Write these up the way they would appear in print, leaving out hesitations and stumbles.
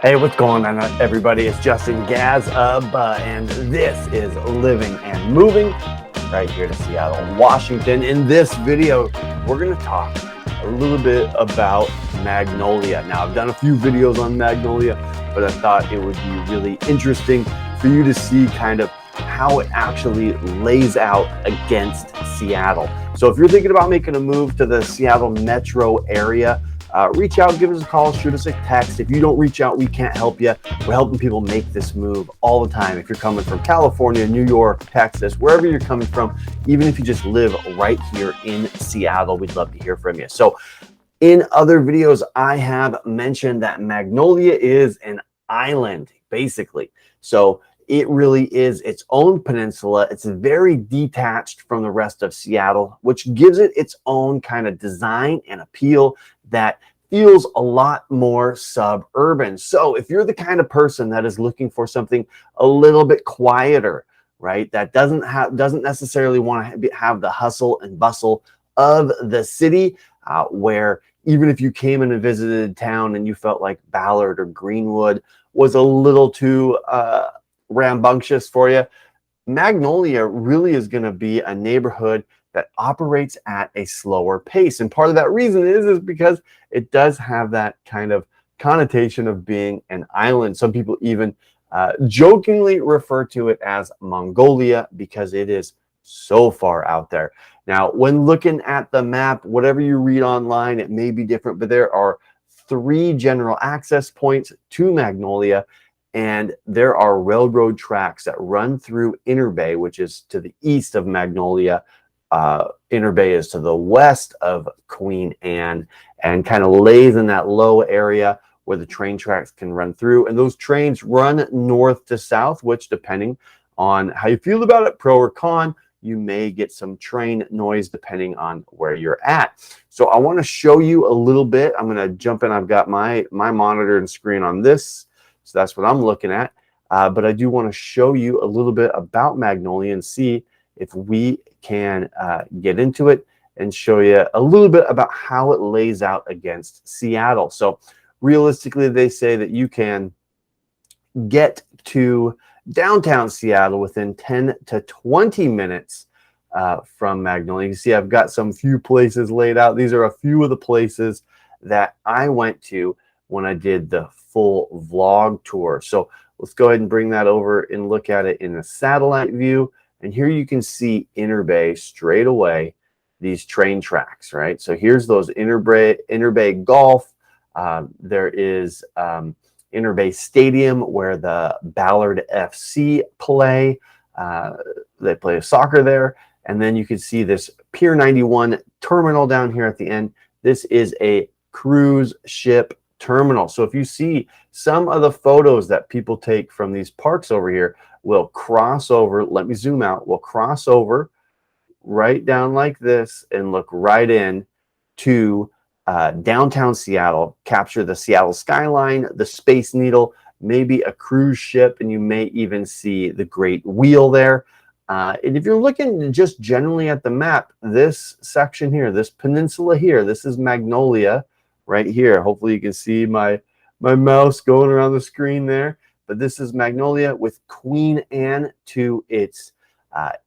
Hey, what's going on, everybody? It's Justin Gazub, and this is Living and Moving right here to Seattle, Washington. In this video, we're going to talk a little bit about Magnolia. Now, I've done a few videos on Magnolia, but I thought it would be really interesting for you to see kind of how it actually lays out against Seattle. So if you're thinking about making a move to the Seattle metro area, reach out, give us a call, shoot us a text. If you don't reach out, we can't help you. We're helping people make this move all the time. If you're coming from California, New York, Texas, wherever you're coming from, even if you just live right here in Seattle, we'd love to hear from you. So in other videos, I have mentioned that Magnolia is an island, basically. So it really is its own peninsula. It's very detached from the rest of Seattle, which gives it its own kind of design and appeal that feels a lot more suburban. So if you're the kind of person that is looking for something a little bit quieter, right, that doesn't necessarily want to have the hustle and bustle of the city, where even if you came in and visited town and you felt like Ballard or Greenwood was a little too rambunctious for you, Magnolia really is going to be a neighborhood that operates at a slower pace. And part of that reason is because it does have that kind of connotation of being an island. Some people even jokingly refer to it as Mongolia because it is so far out there. Now, when looking at the map, whatever you read online, it may be different, but there are 3 general access points to Magnolia. And there are railroad tracks that run through Inner Bay, which is to the east of Magnolia. Inner Bay is to the west of Queen Anne and kind of lays in that low area where the train tracks can run through. And those trains run north to south, which, depending on how you feel about it, pro or con, you may get some train noise depending on where you're at. So I want to show you a little bit. I'm going to jump in. I've got my monitor and screen on this. So that's what I'm looking at. But I do want to show you a little bit about Magnolia and see if we can get into it and show you a little bit about how it lays out against Seattle. So realistically, they say that you can get to downtown Seattle within 10 to 20 minutes from Magnolia. You can see I've got some few places laid out. These are a few of the places that I went to when I did the full vlog tour. So let's go ahead and bring that over and look at it in a satellite view. And here you can see Inner Bay straight away, these train tracks, right? So here's those Inner Bay Golf. There is Inner Bay Stadium where the Ballard FC play. They play soccer there. And then you can see this Pier 91 terminal down here at the end. This is a cruise ship terminal. So if you see some of the photos that people take from these parks over here, will cross over. Let me zoom out. We'll cross over right down like this and look right in to downtown Seattle, capture the Seattle skyline, the Space Needle, maybe a cruise ship, and you may even see the Great Wheel there. And if you're looking just generally at the map, this section here, this peninsula here, this is Magnolia right here. Hopefully you can see my mouse going around the screen there. But this is Magnolia with Queen Anne to its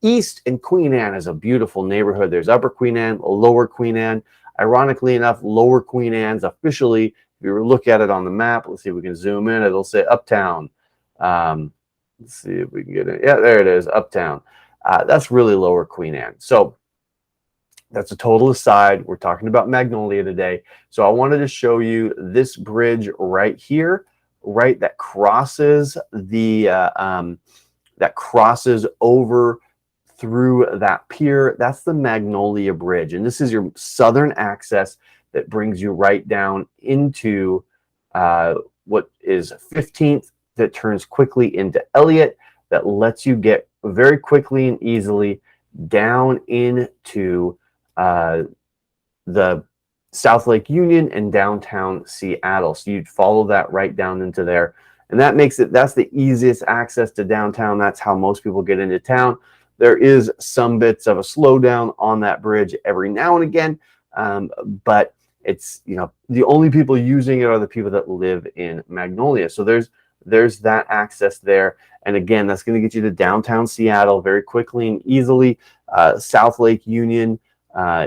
east. And Queen Anne is a beautiful neighborhood. There's Upper Queen Anne, Lower Queen Anne. Ironically enough, Lower Queen Anne's officially, if you look at it on the map, let's see if we can zoom in, it'll say Uptown. Let's see if we can get it. Yeah, there it is, Uptown. That's really Lower Queen Anne. So that's a total aside. We're talking about Magnolia today. So I wanted to show you this bridge right here, right, that crosses the that crosses over through that pier. That's the Magnolia Bridge, and this is your southern access that brings you right down into what is 15th, that turns quickly into Elliott, that lets you get very quickly and easily down into the South Lake Union and downtown Seattle. So you'd follow that right down into there. And that makes it, that's the easiest access to downtown. That's how most people get into town. There is some bits of a slowdown on that bridge every now and again, but it's, you know, the only people using it are the people that live in Magnolia. So there's that access there. And again, that's going to get you to downtown Seattle very quickly and easily. South Lake Union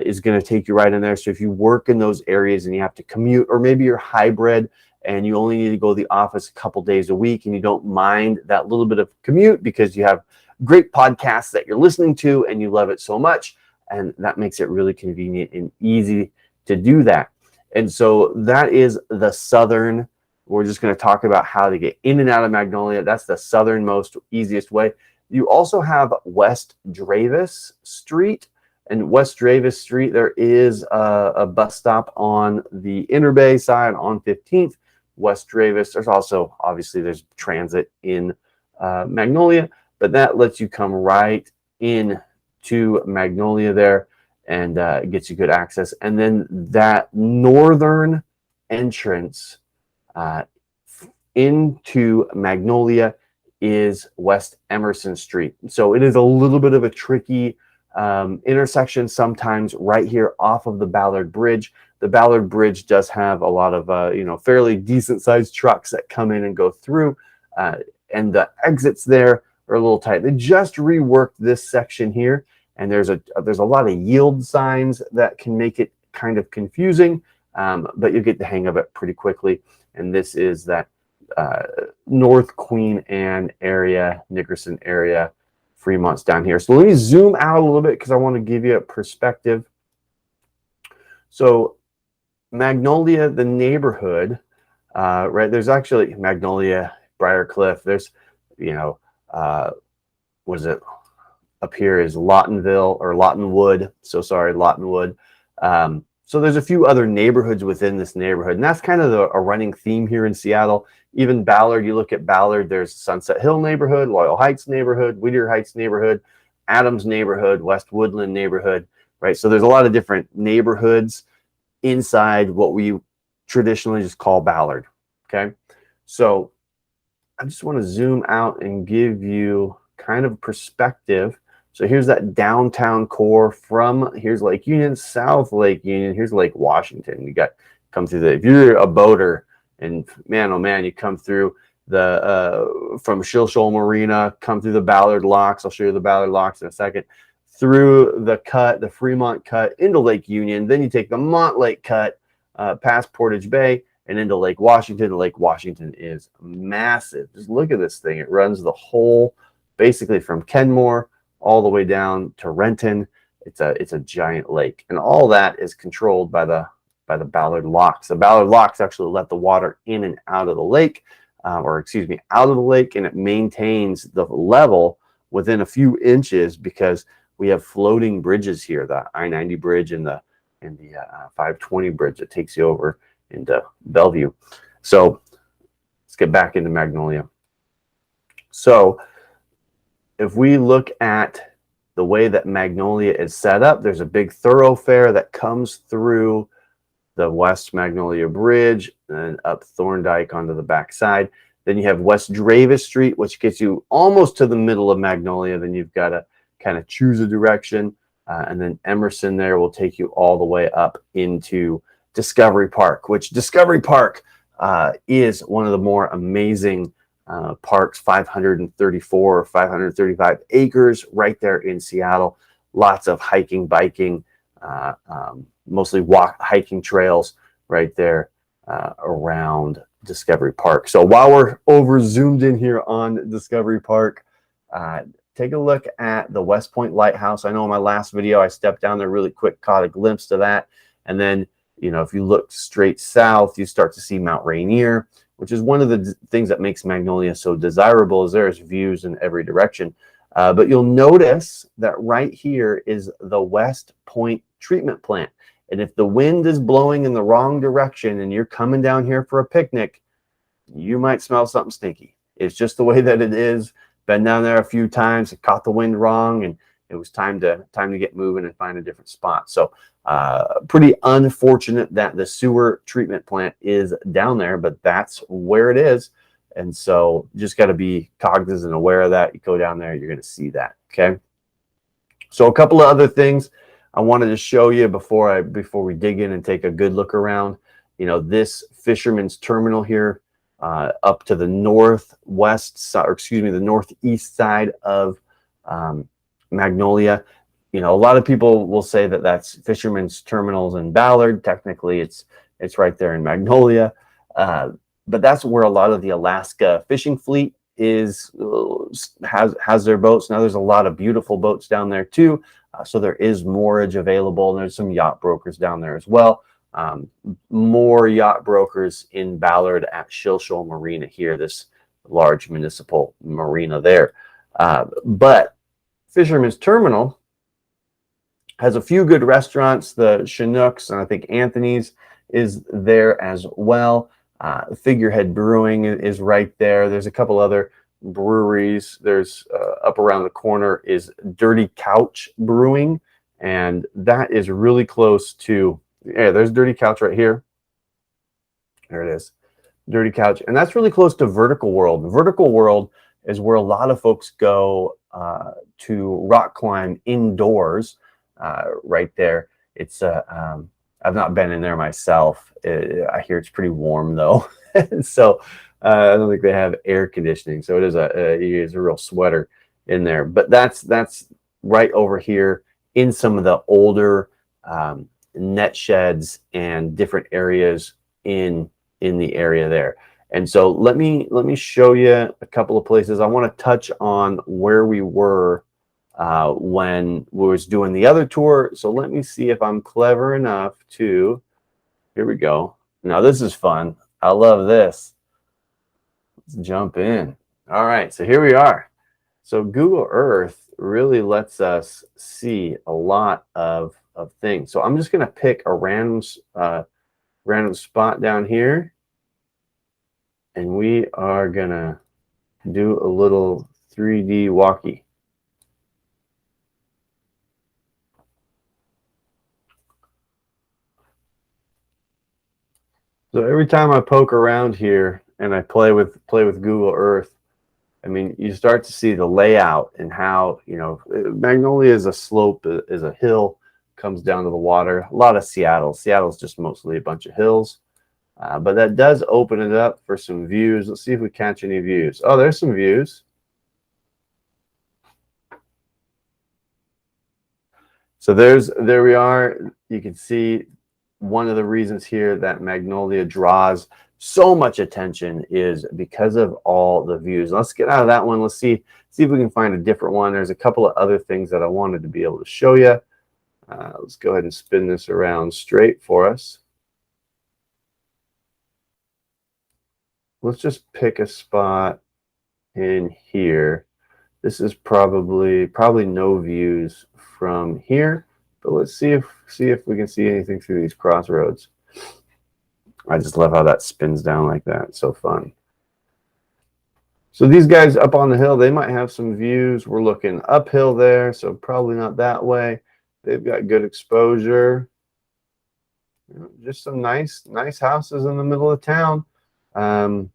is going to take you right in there. So if you work in those areas and you have to commute, or maybe you're hybrid and you only need to go to the office a couple days a week and you don't mind that little bit of commute because you have great podcasts that you're listening to and you love it so much, and that makes it really convenient and easy to do that. And so that is the southern. We're just going to talk about how to get in and out of Magnolia. That's the southernmost, easiest way. You also have West Dravis Street. And West Dravis Street, there is a bus stop on the Inner Bay side on 15th. West Dravis, there's also, obviously, there's transit in Magnolia, but that lets you come right in to Magnolia there, and gets you good access. And then that northern entrance into Magnolia is West Emerson Street. So it is a little bit of a tricky intersection sometimes right here off of the Ballard Bridge. The Ballard Bridge does have a lot of you know, fairly decent sized trucks that come in and go through, and the exits there are a little tight. They just reworked this section here, and there's a lot of yield signs that can make it kind of confusing, but you'll get the hang of it pretty quickly. And this is that North Queen Anne area, Nickerson area, Fremont's down here. So let me zoom out a little bit because I want to give you a perspective. So Magnolia, the neighborhood, right, there's actually Magnolia, Briarcliff, there's, you know, what is it up here is Lawtonville or Lawtonwood. So sorry, Lawtonwood. So there's a few other neighborhoods within this neighborhood, and that's kind of a running theme here in Seattle. Even Ballard, you look at Ballard, there's Sunset Hill neighborhood, Loyal Heights neighborhood, Whittier Heights neighborhood, Adams neighborhood, West Woodland neighborhood, right? So there's a lot of different neighborhoods inside what we traditionally just call Ballard, okay? So I just want to zoom out and give you kind of perspective. So here's that downtown core from, here's Lake Union, South Lake Union, here's Lake Washington. You got come through the, if you're a boater, and man, oh man, you come through the, from Shill Shoal Marina, come through the Ballard Locks. I'll show you the Ballard Locks in a second. Through the cut, the Fremont cut into Lake Union. Then you take the Montlake cut past Portage Bay and into Lake Washington. Lake Washington is massive. Just look at this thing. It runs the whole, basically from Kenmore all the way down to Renton. It's a giant lake, and all that is controlled by the Ballard Locks. The Ballard Locks actually let the water in and out of the lake, or excuse me, out of the lake, and it maintains the level within a few inches because we have floating bridges here, the I-90 bridge and the 520 bridge that takes you over into Bellevue. So let's get back into Magnolia. So if we look at the way that Magnolia is set up, there's a big thoroughfare that comes through the West Magnolia Bridge and up Thorndike onto the back side. Then you have West Dravis Street, which gets you almost to the middle of Magnolia. Then you've got to kind of choose a direction. And then Emerson there will take you all the way up into Discovery Park, which Discovery Park is one of the more amazing parks, 534 or 535 acres right there in Seattle. Lots of hiking, biking, mostly hiking trails right there around Discovery Park. So while we're over zoomed in here on Discovery Park, take a look at the West Point Lighthouse. I know in my last video I stepped down there really quick, caught a glimpse of that. And then, you know, if you look straight south, you start to see Mount Rainier, which is one of the things that makes Magnolia so desirable, is there's views in every direction. But you'll notice that right here is the West Point treatment plant. And if the wind is blowing in the wrong direction and you're coming down here for a picnic, you might smell something stinky. It's just the way that it is. Been down there a few times, it caught the wind wrong, and it was time to get moving and find a different spot. So pretty unfortunate that the sewer treatment plant is down there, but that's where it is. And so just got to be cognizant and aware of that. You go down there, you're going to see that. Okay. So a couple of other things. I wanted to show you before we dig in and take a good look around, you know, this fisherman's terminal here, up to the northwest side, or excuse me, the northeast side of Magnolia. You know, a lot of people will say that that's fisherman's terminals in Ballard. Technically, it's right there in Magnolia, but that's where a lot of the Alaska fishing fleet has their boats. Now there's a lot of beautiful boats down there too, so there is moorage available, and there's some yacht brokers down there as well. More yacht brokers in Ballard at Shilshole Marina here, this large municipal marina there. But Fisherman's Terminal has a few good restaurants, the Chinooks, and I think Anthony's is there as well. Figurehead Brewing is right there. There's a couple other breweries. There's up around the corner is Dirty Couch Brewing, and that is really close to, yeah, there's Dirty Couch right here. There it is, Dirty Couch, and that's really close to Vertical World. Vertical World is where a lot of folks go to rock climb indoors. Right there, it's I've not been in there myself. I hear it's pretty warm though, so I don't think they have air conditioning. So it is a real sweater in there. But that's right over here in some of the older net sheds and different areas in the area there. And so let me show you a couple of places. I want to touch on where we were when we was doing the other tour. So let me see if I'm clever enough to, here we go. Now this is fun. I love this. Let's jump in. All right, so here we are. So Google Earth really lets us see a lot of things. So I'm just going to pick a random spot down here, and we are going to do a little 3D walkie. So every time I poke around here and I play with Google Earth, I mean, you start to see the layout and how, you know, Magnolia is a slope, is a hill, comes down to the water. A lot of Seattle. Seattle's just mostly a bunch of hills, but that does open it up for some views. Let's see if we catch any views. Oh, there's some views. So there we are. You can see one of the reasons here that Magnolia draws so much attention is because of all the views. Let's get out of that one. Let's see if we can find a different one. There's a couple of other things that I wanted to be able to show you. Let's go ahead and spin this around straight for us. Let's just pick a spot in here. This is probably no views from here, but let's see if we can see anything through these crossroads. I just love how that spins down like that. It's so fun. So these guys up on the hill, they might have some views. We're looking uphill there, so probably not that way. They've got good exposure. You know, just some nice houses in the middle of town. Gonna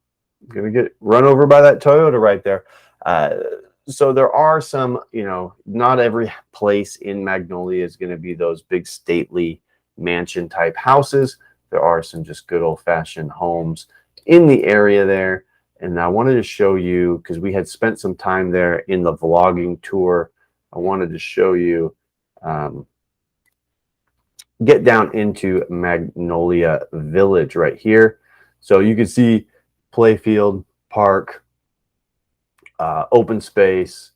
get run over by that Toyota right there. So there are some, you know, not every place in Magnolia is going to be those big stately mansion type houses. There are some just good old fashioned homes in the area there. And I wanted to show you, because we had spent some time there in the vlogging tour, I wanted to show you, get down into Magnolia Village right here. So you can see playfield, park, open space,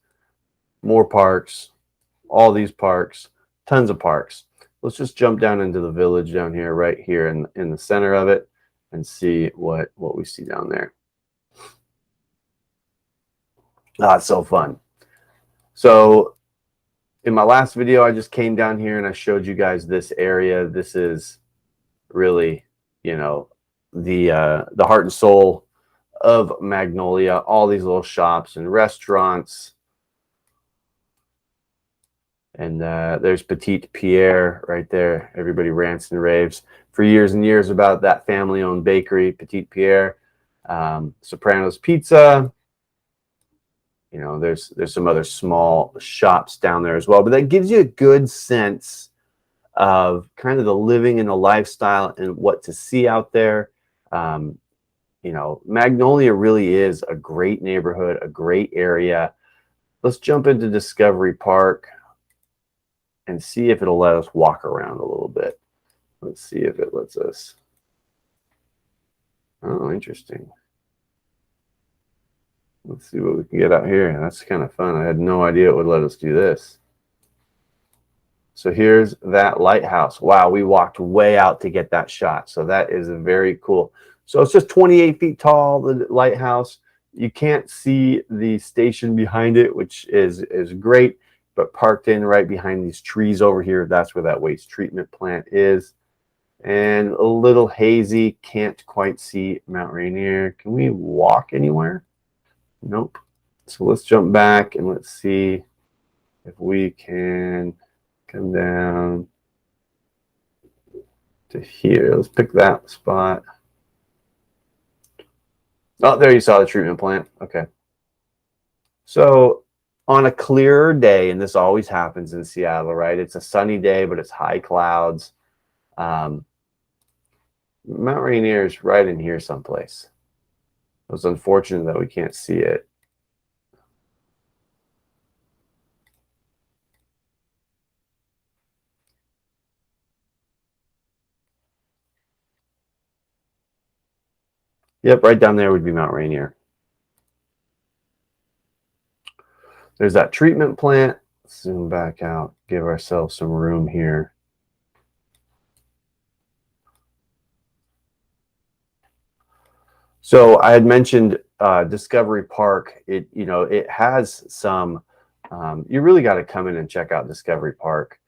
more parks, all these parks, tons of parks. Let's just jump down into the village down here, right here in the center of it, and see what we see down there. Ah, it's so fun. So in my last video, I just came down here and I showed you guys this area. This is really, you know, the heart and soul of Magnolia. All these little shops and restaurants. And there's Petite Pierre right there. Everybody rants and raves for years and years about that family-owned bakery, Petite Pierre. Soprano's Pizza. You know, there's some other small shops down there as well. But that gives you a good sense of kind of the living and the lifestyle and what to see out there. You know, Magnolia really is a great neighborhood, a great area. Let's jump into Discovery Park and see if it'll let us walk around a little bit. Let's see if it lets us. Oh, interesting. Let's see what we can get out here. That's kind of fun. I had no idea it would let us do this. So here's that lighthouse. Wow, we walked way out to get that shot. So that is very cool. So it's just 28 feet tall, the lighthouse. You can't see the station behind it, which is great, but parked in right behind these trees over here, that's where that waste treatment plant is. And a little hazy, can't quite see Mount Rainier. Can we walk anywhere? Nope. So let's jump back and let's see if we can come down to here. Let's pick that spot. Oh, there you saw the treatment plant. Okay. So on a clearer day, and this always happens in Seattle, right? It's a sunny day, but it's high clouds. Mount Rainier is right in here someplace. It's unfortunate that we can't see it. Yep, right down there would be Mount Rainier. There's that treatment plant. Zoom back out, give ourselves some room here. So I had mentioned Discovery Park. It has some. You really got to come in and check out Discovery Park.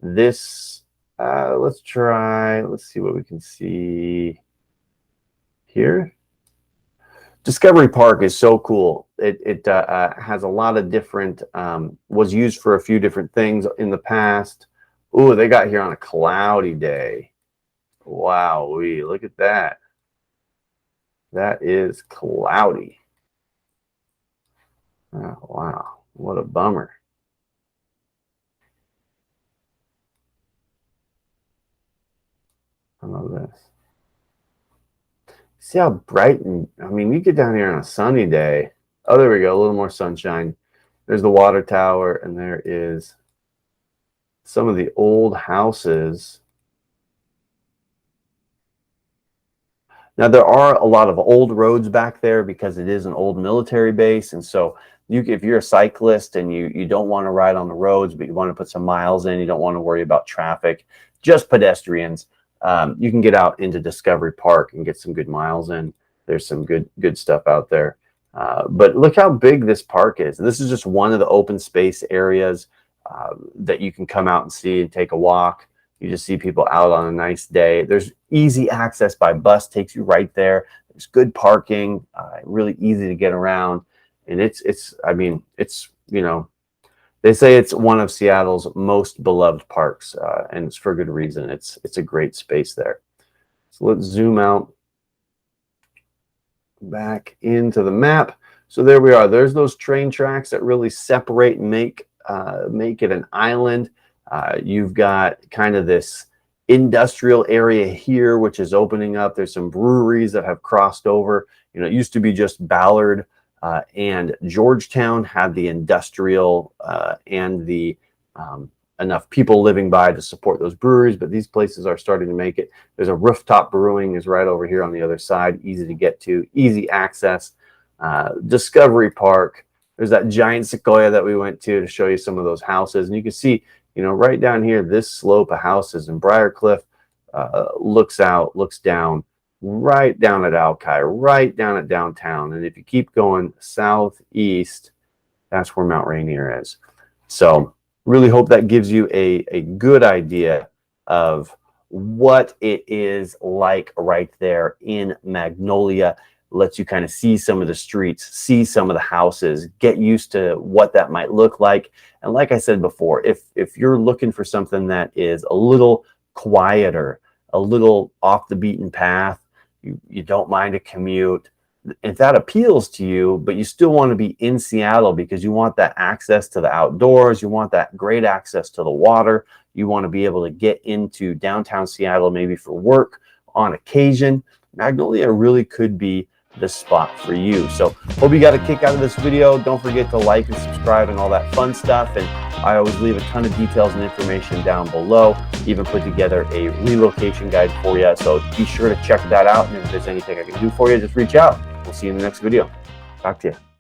This, let's try. Let's see what we can see here. Discovery Park is so cool. It has a lot of different. Was used for a few different things in the past. Ooh, they got here on a cloudy day. Wow, look at that. That is cloudy. Oh, wow, what a bummer. I love this. See how bright, and I mean, you get down here on a sunny day. Oh, there we go, a little more sunshine. There's the water tower, and there is some of the old houses. Now, there are a lot of old roads back there because it is an old military base. And so if you're a cyclist and you don't want to ride on the roads, but you want to put some miles in, you don't want to worry about traffic, just pedestrians, you can get out into Discovery Park and get some good miles in. There's some good stuff out there. But look how big this park is. This is just one of the open space areas that you can come out and see and take a walk. You just see people out on a nice day. There's easy access by bus, takes you right there. There's good parking, really easy to get around. And they say it's one of Seattle's most beloved parks, and it's for good reason. It's a great space there. So let's zoom out back into the map. So there we are. There's those train tracks that really separate and make it an island. You've got kind of this industrial area here, which is opening up. There's some breweries that have crossed over. It used to be just Ballard and Georgetown had the industrial and the enough people living by to support those breweries, but these places are starting to make it. There's a Rooftop Brewing is right over here on the other side, easy to get to, easy access. Discovery Park, there's that giant sequoia that we went to show you some of those houses, and you can see right down here, this slope of houses in Briarcliff looks down right down at Alki, right down at downtown. And if you keep going southeast, that's where Mount Rainier is. So really hope that gives you a good idea of what it is like right there in Magnolia. Lets you kind of see some of the streets, see some of the houses, get used to what that might look like. And like I said before, if you're looking for something that is a little quieter, a little off the beaten path, you don't mind a commute, if that appeals to you, but you still want to be in Seattle because you want that access to the outdoors, you want that great access to the water, you want to be able to get into downtown Seattle maybe for work on occasion, Magnolia really could be the spot for you. So hope you got a kick out of this video. Don't forget to like and subscribe and all that fun stuff. And I always leave a ton of details and information down below, even put together a relocation guide for you. So be sure to check that out. And if there's anything I can do for you, just reach out. We'll see you in the next video. Talk to you.